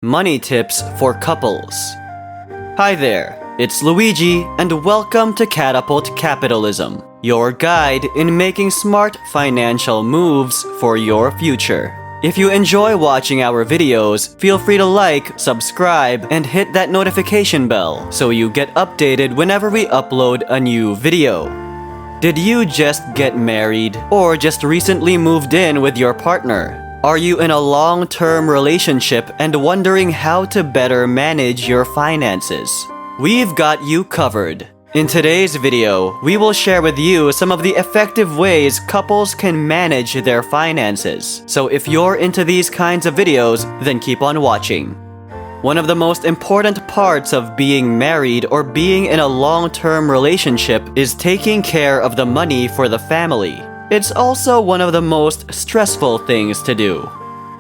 Money Tips for Couples. Hi there, it's Luigi and welcome to Catapult Capitalism, your guide in making smart financial moves for your future. If you enjoy watching our videos, feel free to like, subscribe, and hit that notification bell so you get updated whenever we upload a new video. Did you just get married or just recently moved in with your partner? Are you in a long-term relationship and wondering how to better manage your finances? We've got you covered. In today's video, we will share with you some of the effective ways couples can manage their finances. So if you're into these kinds of videos, then keep on watching. One of the most important parts of being married or being in a long-term relationship is taking care of the money for the family. It's also one of the most stressful things to do.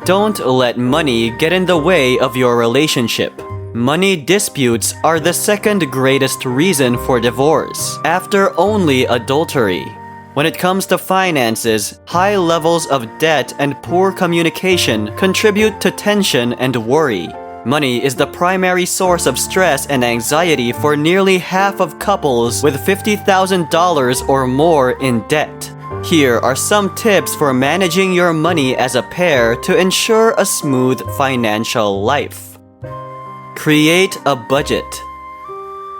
Don't let money get in the way of your relationship. Money disputes are the second greatest reason for divorce, after only adultery. When it comes to finances, high levels of debt and poor communication contribute to tension and worry. Money is the primary source of stress and anxiety for nearly half of couples with $50,000 or more in debt. Here are some tips for managing your money as a pair to ensure a smooth financial life. Create a budget.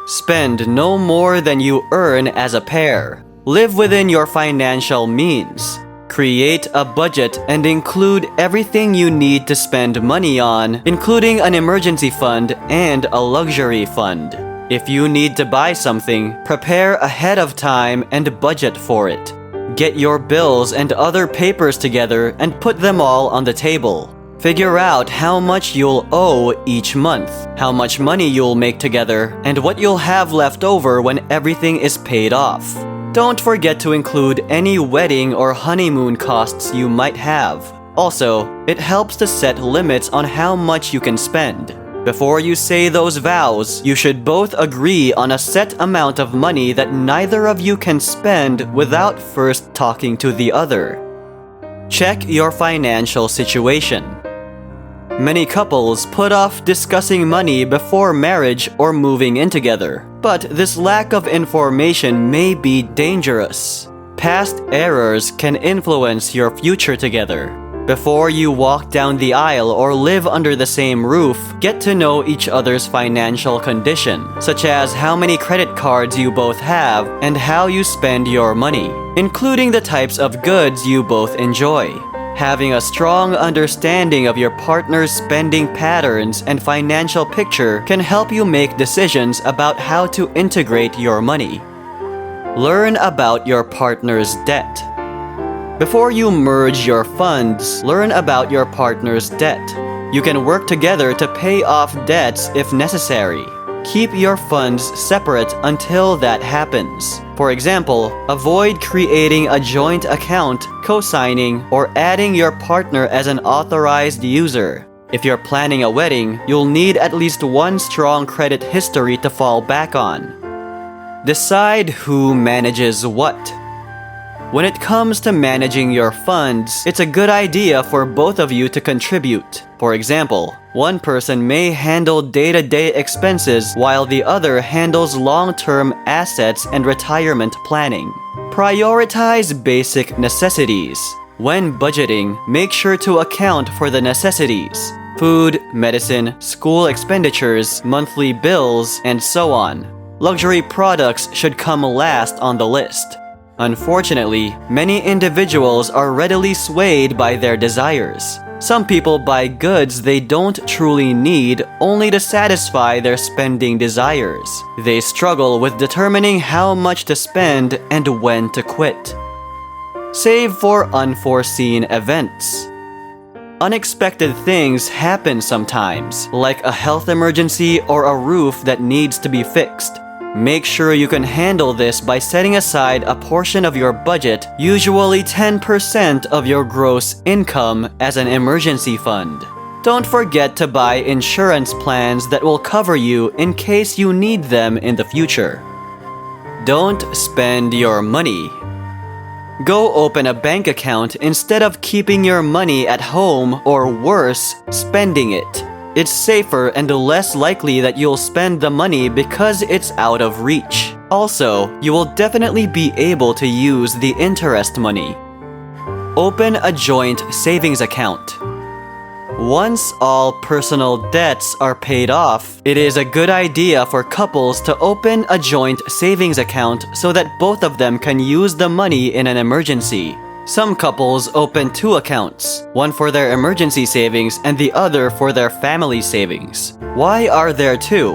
Spend no more than you earn as a pair. Live within your financial means. Create a budget and include everything you need to spend money on, including an emergency fund and a luxury fund. If you need to buy something, prepare ahead of time and budget for it. Get your bills and other papers together and put them all on the table. Figure out how much you'll owe each month, how much money you'll make together, and what you'll have left over when everything is paid off. Don't forget to include any wedding or honeymoon costs you might have. Also, it helps to set limits on how much you can spend. Before you say those vows, you should both agree on a set amount of money that neither of you can spend without first talking to the other. Check your financial situation. Many couples put off discussing money before marriage or moving in together, but this lack of information may be dangerous. Past errors can influence your future together. Before you walk down the aisle or live under the same roof, get to know each other's financial condition, such as how many credit cards you both have and how you spend your money, including the types of goods you both enjoy. Having a strong understanding of your partner's spending patterns and financial picture can help you make decisions about how to integrate your money. Learn about your partner's debt. Before you merge your funds, learn about your partner's debt. You can work together to pay off debts if necessary. Keep your funds separate until that happens. For example, avoid creating a joint account, co-signing, or adding your partner as an authorized user. If you're planning a wedding, you'll need at least one strong credit history to fall back on. Decide who manages what. When it comes to managing your funds, it's a good idea for both of you to contribute. For example, one person may handle day-to-day expenses while the other handles long-term assets and retirement planning. Prioritize basic necessities. When budgeting, make sure to account for the necessities: food, medicine, school expenditures, monthly bills, and so on. Luxury products should come last on the list. Unfortunately, many individuals are readily swayed by their desires. Some people buy goods they don't truly need only to satisfy their spending desires. They struggle with determining how much to spend and when to quit. Save for unforeseen events. Unexpected things happen sometimes, like a health emergency or a roof that needs to be fixed. Make sure you can handle this by setting aside a portion of your budget, usually 10% of your gross income, as an emergency fund. Don't forget to buy insurance plans that will cover you in case you need them in the future. Don't spend your money. Go open a bank account instead of keeping your money at home or worse, spending it. It's safer and less likely that you'll spend the money because it's out of reach. Also, you will definitely be able to use the interest money. Open a joint savings account. Once all personal debts are paid off, it is a good idea for couples to open a joint savings account so that both of them can use the money in an emergency. Some couples open 2 accounts, one for their emergency savings and the other for their family savings. Why are there 2?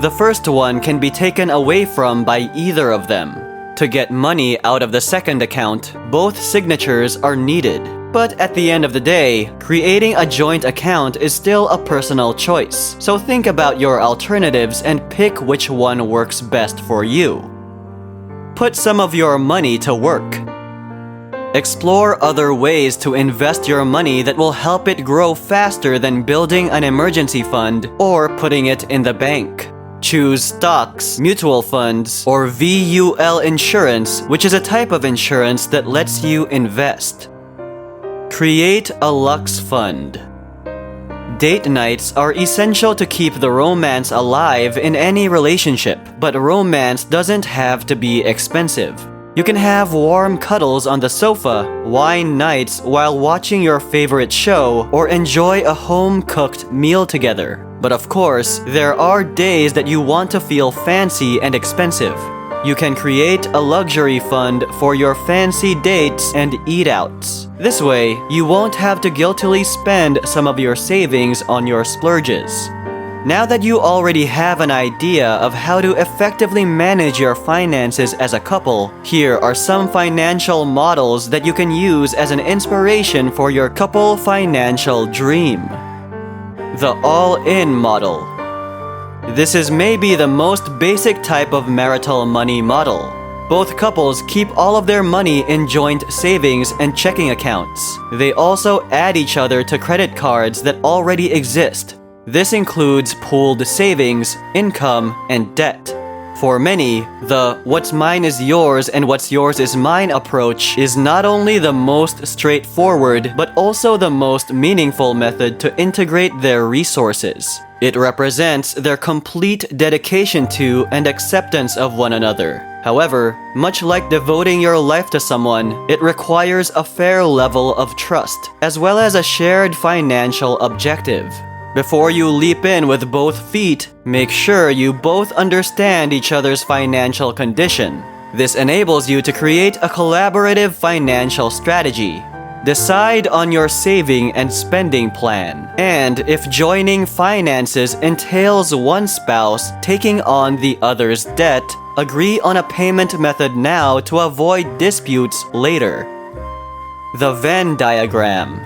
The first one can be taken away from by either of them. To get money out of the second account, both signatures are needed. But at the end of the day, creating a joint account is still a personal choice. So think about your alternatives and pick which one works best for you. Put some of your money to work. Explore other ways to invest your money that will help it grow faster than building an emergency fund or putting it in the bank. Choose stocks, mutual funds, or VUL insurance, which is a type of insurance that lets you invest. Create a Lux Fund. Date nights are essential to keep the romance alive in any relationship, but romance doesn't have to be expensive. You can have warm cuddles on the sofa, wine nights while watching your favorite show, or enjoy a home-cooked meal together. But of course, there are days that you want to feel fancy and expensive. You can create a luxury fund for your fancy dates and eat-outs. This way, you won't have to guiltily spend some of your savings on your splurges. Now that you already have an idea of how to effectively manage your finances as a couple, here are some financial models that you can use as an inspiration for your couple financial dream. The all-in model. This is maybe the most basic type of marital money model. Both couples keep all of their money in joint savings and checking accounts. They also add each other to credit cards that already exist. This includes pooled savings, income, and debt. For many, the what's mine is yours and what's yours is mine approach is not only the most straightforward, but also the most meaningful method to integrate their resources. It represents their complete dedication to and acceptance of one another. However, much like devoting your life to someone, it requires a fair level of trust, as well as a shared financial objective. Before you leap in with both feet, make sure you both understand each other's financial condition. This enables you to create a collaborative financial strategy. Decide on your saving and spending plan. And if joining finances entails one spouse taking on the other's debt, agree on a payment method now to avoid disputes later. The Venn diagram.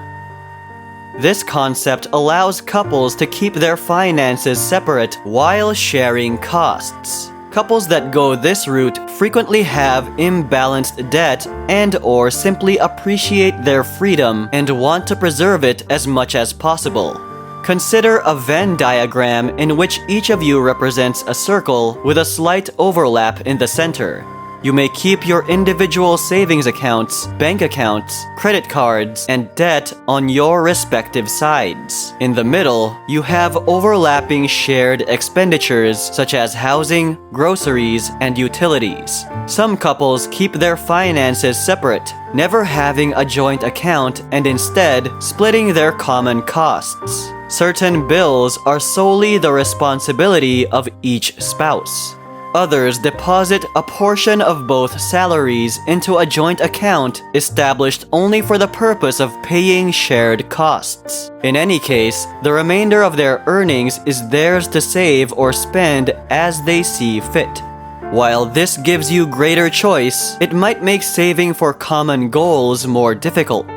This concept allows couples to keep their finances separate while sharing costs. Couples that go this route frequently have imbalanced debt and/or simply appreciate their freedom and want to preserve it as much as possible. Consider a Venn diagram in which each of you represents a circle with a slight overlap in the center. You may keep your individual savings accounts, bank accounts, credit cards, and debt on your respective sides. In the middle, you have overlapping shared expenditures such as housing, groceries, and utilities. Some couples keep their finances separate, never having a joint account and instead splitting their common costs. Certain bills are solely the responsibility of each spouse. Others deposit a portion of both salaries into a joint account established only for the purpose of paying shared costs. In any case, the remainder of their earnings is theirs to save or spend as they see fit. While this gives you greater choice, it might make saving for common goals more difficult.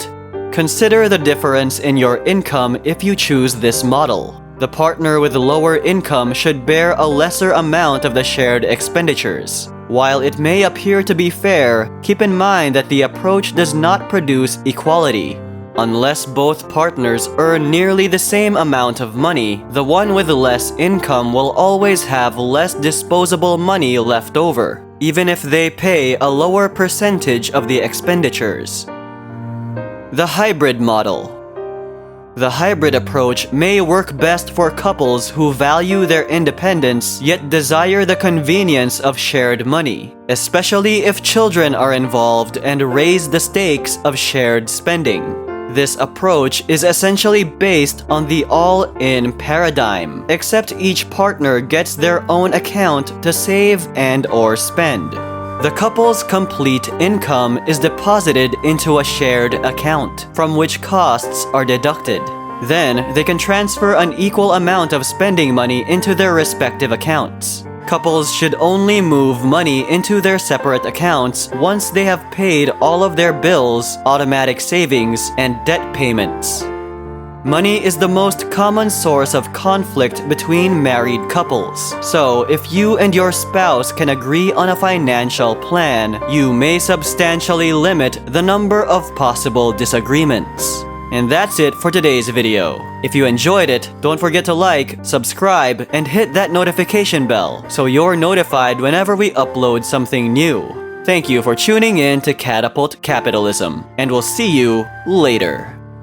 Consider the difference in your income if you choose this model. The partner with lower income should bear a lesser amount of the shared expenditures. While it may appear to be fair, keep in mind that the approach does not produce equality. Unless both partners earn nearly the same amount of money, the one with less income will always have less disposable money left over, even if they pay a lower percentage of the expenditures. The hybrid model. The hybrid approach may work best for couples who value their independence yet desire the convenience of shared money, especially if children are involved and raise the stakes of shared spending. This approach is essentially based on the all-in paradigm, except each partner gets their own account to save and/or spend. The couple's complete income is deposited into a shared account, from which costs are deducted. Then, they can transfer an equal amount of spending money into their respective accounts. Couples should only move money into their separate accounts once they have paid all of their bills, automatic savings, and debt payments. Money is the most common source of conflict between married couples. So, if you and your spouse can agree on a financial plan, you may substantially limit the number of possible disagreements. And that's it for today's video. If you enjoyed it, don't forget to like, subscribe, and hit that notification bell so you're notified whenever we upload something new. Thank you for tuning in to Catapult Capitalism, and we'll see you later.